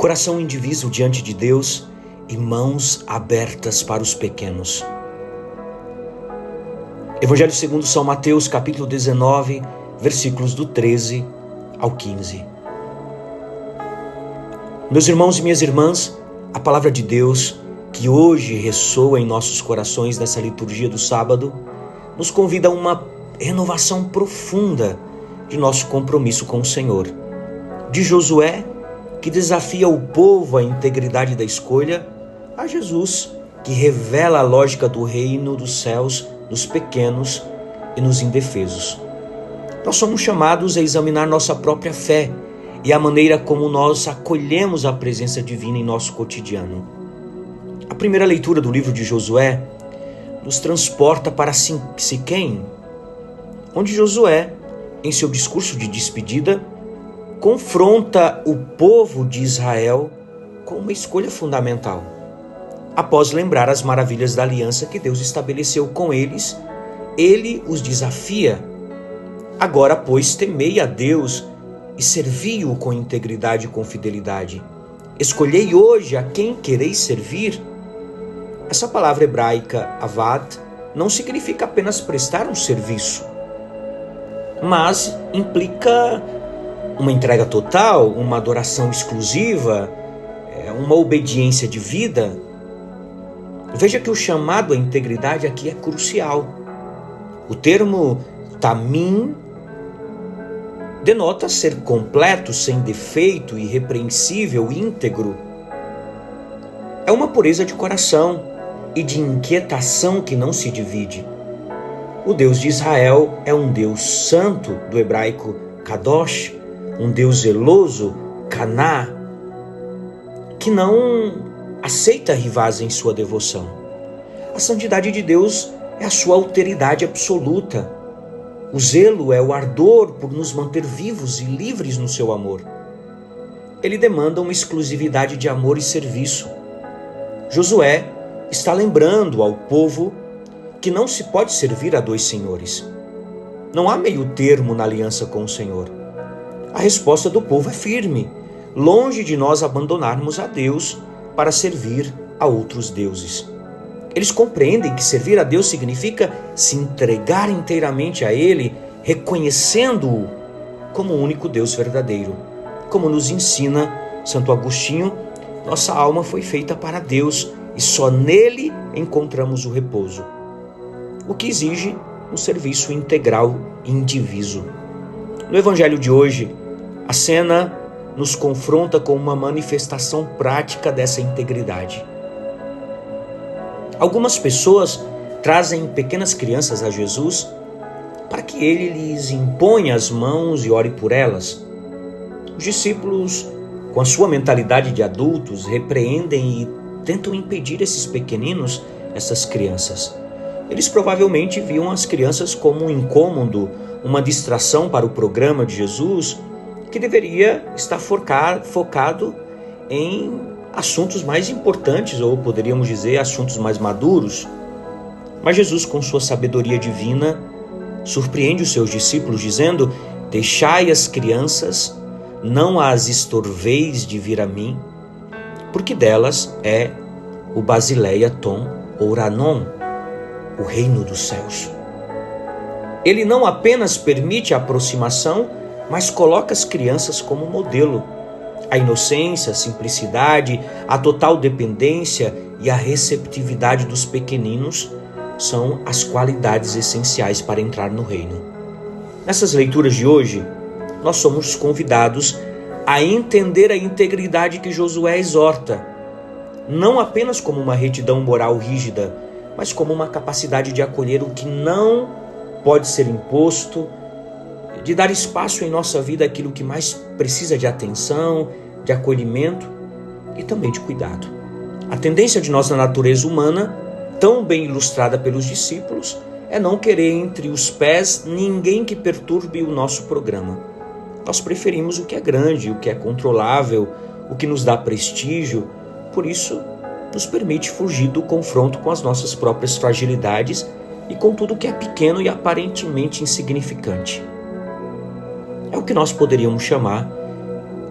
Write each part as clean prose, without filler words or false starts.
Coração indiviso diante de Deus e mãos abertas para os pequenos. Evangelho segundo São Mateus, capítulo 19, versículos do 13 ao 15. Meus irmãos e minhas irmãs, a palavra de Deus, que hoje ressoa em nossos corações nessa liturgia do sábado, nos convida a uma renovação profunda de nosso compromisso com o Senhor. De Josué, que desafia o povo à integridade da escolha, a Jesus, que revela a lógica do reino dos céus nos pequenos e nos indefesos. Nós somos chamados a examinar nossa própria fé e a maneira como nós acolhemos a presença divina em nosso cotidiano. A primeira leitura do livro de Josué nos transporta para Siquém, onde Josué, em seu discurso de despedida, confronta o povo de Israel com uma escolha fundamental. Após lembrar as maravilhas da aliança que Deus estabeleceu com eles, ele os desafia. Agora, pois, temei a Deus e servi-o com integridade e com fidelidade. Escolhei hoje a quem quereis servir. Essa palavra hebraica, avad, não significa apenas prestar um serviço, mas implica uma entrega total, uma adoração exclusiva, uma obediência de vida. Veja que o chamado à integridade aqui é crucial. O termo tamim denota ser completo, sem defeito, irrepreensível, íntegro. É uma pureza de coração e de inquietação que não se divide. O Deus de Israel é um Deus santo, do hebraico kadosh, um Deus zeloso, caná, que não aceita rivais em sua devoção. A santidade de Deus é a sua alteridade absoluta. O zelo é o ardor por nos manter vivos e livres no seu amor. Ele demanda uma exclusividade de amor e serviço. Josué está lembrando ao povo que não se pode servir a dois senhores. Não há meio termo na aliança com o Senhor. A resposta do povo é firme, longe de nós abandonarmos a Deus para servir a outros deuses. Eles compreendem que servir a Deus significa se entregar inteiramente a Ele, reconhecendo-o como o único Deus verdadeiro. Como nos ensina Santo Agostinho, nossa alma foi feita para Deus e só nele encontramos o repouso, o que exige um serviço integral e indiviso. No Evangelho de hoje, a cena nos confronta com uma manifestação prática dessa integridade. Algumas pessoas trazem pequenas crianças a Jesus para que ele lhes imponha as mãos e ore por elas. Os discípulos, com a sua mentalidade de adultos, repreendem e tentam impedir esses pequeninos, essas crianças. Eles provavelmente viam as crianças como um incômodo, uma distração para o programa de Jesus, que deveria estar focado em assuntos mais importantes, ou poderíamos dizer, assuntos mais maduros. Mas Jesus, com sua sabedoria divina, surpreende os seus discípulos dizendo: deixai as crianças, não as estorveis de vir a mim, porque delas é o Basileia Tom Ouranon, o reino dos céus. Ele não apenas permite a aproximação, mas coloca as crianças como modelo. A inocência, a simplicidade, a total dependência e a receptividade dos pequeninos são as qualidades essenciais para entrar no reino. Nessas leituras de hoje, nós somos convidados a entender a integridade que Josué exorta, não apenas como uma retidão moral rígida, mas como uma capacidade de acolher o que não pode ser imposto, de dar espaço em nossa vida àquilo que mais precisa de atenção, de acolhimento e também de cuidado. A tendência de nossa natureza humana, tão bem ilustrada pelos discípulos, é não querer entre os pés ninguém que perturbe o nosso programa. Nós preferimos o que é grande, o que é controlável, o que nos dá prestígio, por isso nos permite fugir do confronto com as nossas próprias fragilidades e com tudo que é pequeno e aparentemente insignificante. É o que nós poderíamos chamar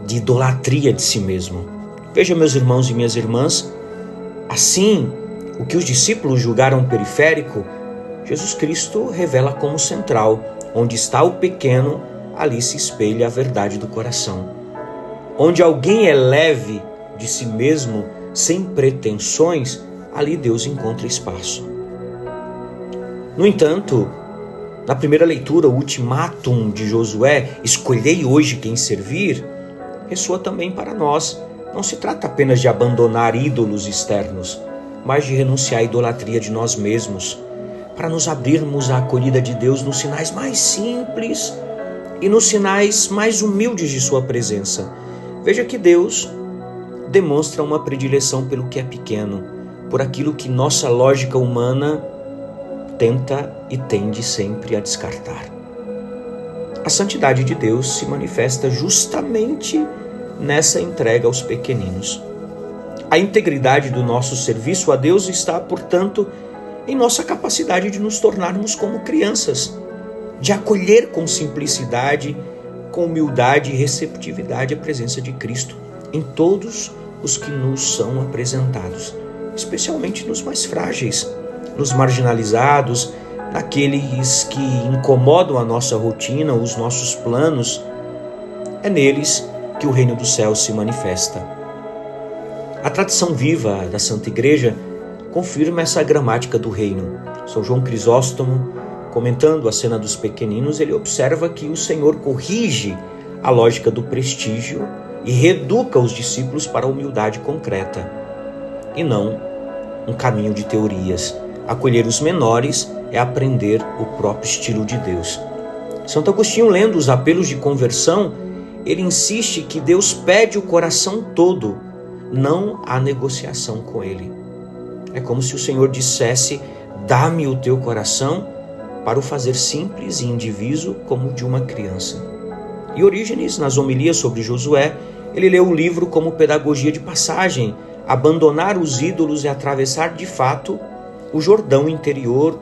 de idolatria de si mesmo. Veja, meus irmãos e minhas irmãs, assim, o que os discípulos julgaram periférico, Jesus Cristo revela como central. Onde está o pequeno, ali se espelha a verdade do coração. Onde alguém é leve de si mesmo, sem pretensões, ali Deus encontra espaço. No entanto, na primeira leitura, o ultimátum de Josué, escolhei hoje quem servir, ressoa também para nós. Não se trata apenas de abandonar ídolos externos, mas de renunciar à idolatria de nós mesmos, para nos abrirmos à acolhida de Deus nos sinais mais simples e nos sinais mais humildes de sua presença. Veja que Deus demonstra uma predileção pelo que é pequeno, por aquilo que nossa lógica humana tenta e tende sempre a descartar. A santidade de Deus se manifesta justamente nessa entrega aos pequeninos. A integridade do nosso serviço a Deus está, portanto, em nossa capacidade de nos tornarmos como crianças, de acolher com simplicidade, com humildade e receptividade a presença de Cristo em todos os que nos são apresentados, especialmente nos mais frágeis, nos marginalizados, naqueles que incomodam a nossa rotina, os nossos planos. É neles que o reino dos céus se manifesta. A tradição viva da Santa Igreja confirma essa gramática do reino. São João Crisóstomo, comentando a cena dos pequeninos, ele observa que o Senhor corrige a lógica do prestígio e reeduca os discípulos para a humildade concreta, e não um caminho de teorias. Acolher os menores é aprender o próprio estilo de Deus. Santo Agostinho, lendo os apelos de conversão, ele insiste que Deus pede o coração todo, não a negociação com ele. É como se o Senhor dissesse: dá-me o teu coração, para o fazer simples e indiviso como o de uma criança. E Orígenes, nas homilias sobre Josué, ele leu o livro como pedagogia de passagem, abandonar os ídolos e atravessar de fato o Jordão interior,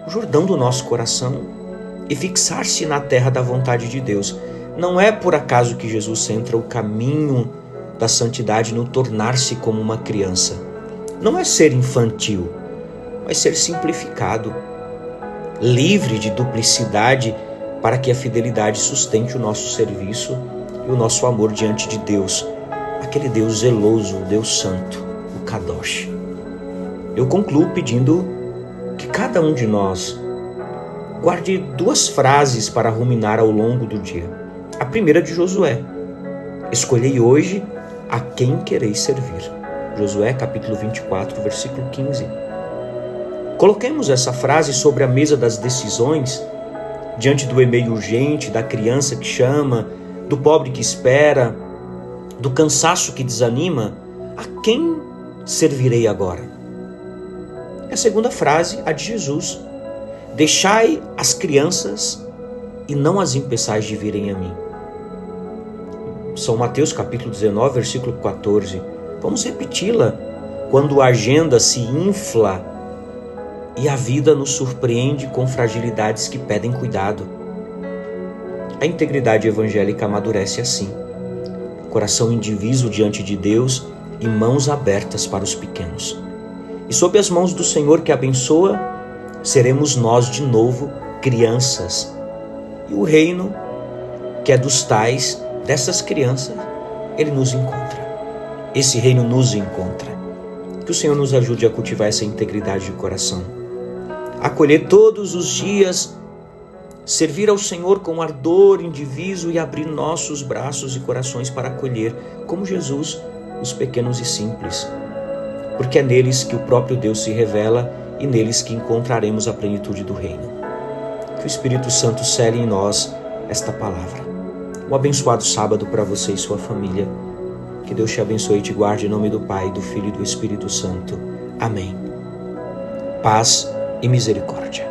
o Jordão do nosso coração, e fixar-se na terra da vontade de Deus. Não é por acaso que Jesus centra o caminho da santidade no tornar-se como uma criança. Não é ser infantil, mas ser simplificado, livre de duplicidade, para que a fidelidade sustente o nosso serviço e o nosso amor diante de Deus, aquele Deus zeloso, o Deus santo, o Kadosh. Eu concluo pedindo que cada um de nós guarde 2 frases para ruminar ao longo do dia. A primeira de Josué: escolhei hoje a quem quereis servir. Josué capítulo 24, versículo 15. Coloquemos essa frase sobre a mesa das decisões, diante do e-mail urgente, da criança que chama, do pobre que espera, do cansaço que desanima. A quem servirei agora? E a segunda frase, a de Jesus: deixai as crianças e não as impeçais de virem a mim. São Mateus capítulo 19, versículo 14. Vamos repeti-la quando a agenda se infla e a vida nos surpreende com fragilidades que pedem cuidado. A integridade evangélica amadurece assim: coração indiviso diante de Deus e mãos abertas para os pequenos. E sob as mãos do Senhor que abençoa, seremos nós de novo crianças. E o reino, que é dos tais, dessas crianças, ele nos encontra. Esse reino nos encontra. Que o Senhor nos ajude a cultivar essa integridade de coração. Acolher todos os dias, servir ao Senhor com ardor indiviso e abrir nossos braços e corações para acolher, como Jesus, os pequenos e simples. Porque é neles que o próprio Deus se revela e neles que encontraremos a plenitude do reino. Que o Espírito Santo cele em nós esta palavra. Um abençoado sábado para você e sua família. Que Deus te abençoe e te guarde em nome do Pai, do Filho e do Espírito Santo. Amém. Paz e misericórdia.